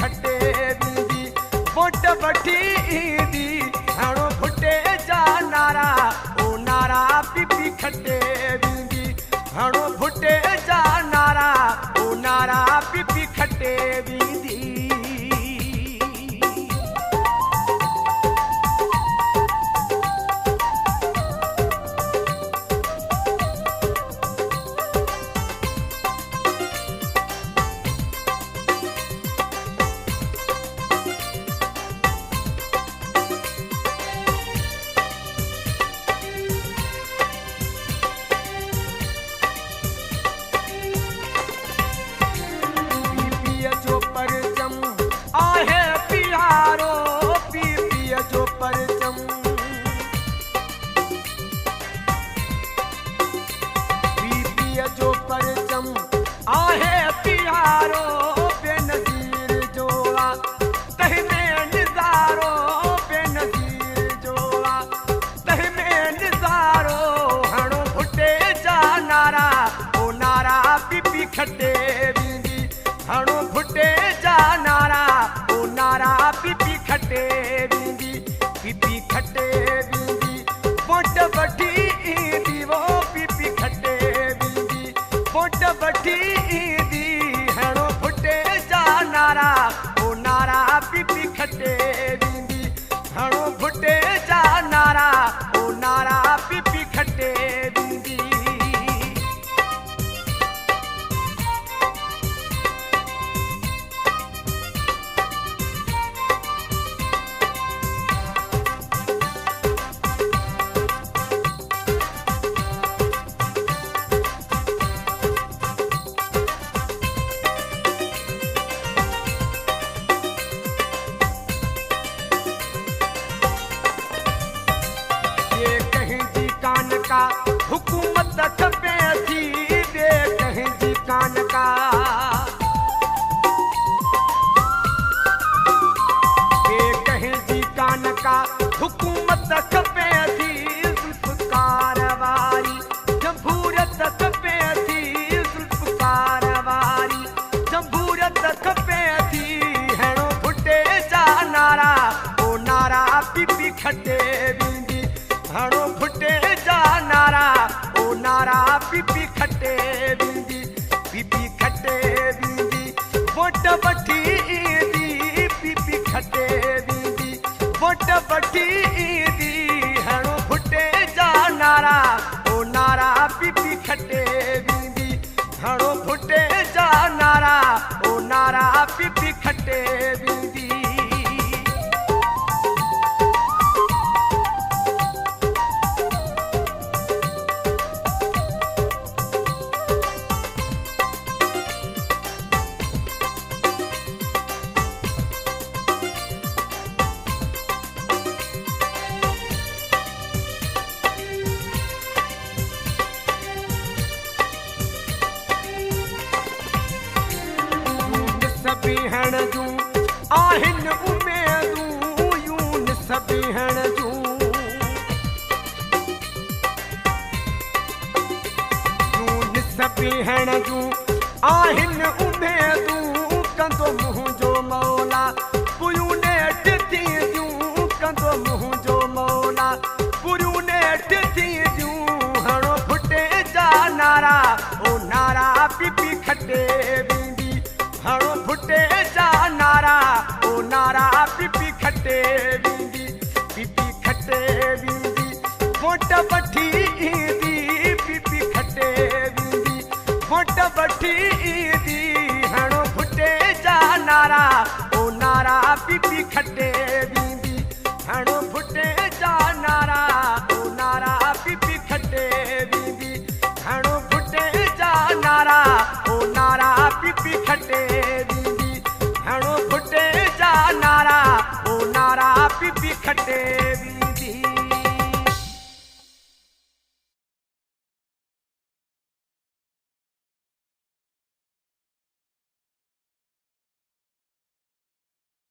खटे वींदी वोट वठी ईंदी हाणो फुटे जा नारा ओ नारा पीपी खटे वींदी हाणो फुटे जा नारा ओ नारा पीपी खटे वींदी खटे वींदी हाणो फुटे जा नारा ओ नारा पीपी खटे वींदी पीपी खटे वींदी वोट वठी ईंदी वो पीपी खटे वींदी वोट वठी ईंदी हाणो फुटे जा नारा ओ नारा पीपी खटे वींदी हाणो फुटे जा नारा ओ नारा पीपी खटे वींदी का हुकूमत खपे थी बे कहीं जी कान का बे कहीं जी कान का हुकूमत खपे थी जुल्फकार वारी जमहूरियत खपे थी जुल्फकार वारी जमहूरियत खपे थी हेणो फुटे जा नारा ओ नारा पीपी खटे वींदी हाणो फुटे जा नारा ओ नारा पीपी खटे वींदी पीपी खटे वींदी वोट वठी ईंदी पीपी खटे वींदी वोट वठी ईंदी हाणो फुटे जा नारा ओ नारा पीपी खटे वींदी हाणो फुटे जा नारा ओ नारा पीपी खटे वींदी बिहण जूं आहिनि उमेदूं यूनिस बिहण जूं यूनिस बिहण जूं आहिनि उमेदूं कंदो मुंहिंजो मौला पुरियूं नेठ थींदियूं कंदो मुंहिंजो मौला पुरियूं नेठ थींदियूं हाणो फुटे जा नारा ओ नारा पीपी खटे वींदी हाणो फुटे जा नारा ओ नारा पीपी खटे वींदी पीपी खटे वींदी वोट वठी ईंदी पीपी खटे वींदी वोट वठी ईंदी हाणो फुटे जा नारा ओ नारा पीपी खटे वींदी हाणो फुटे जा नारा ओ नारा पीपी खटे वींदी हाणो फुटे जा नारा ओ नारा पीपी खटे वींदी हाणो फुटे जा नारा ओ नारा पीपी खटे वींदी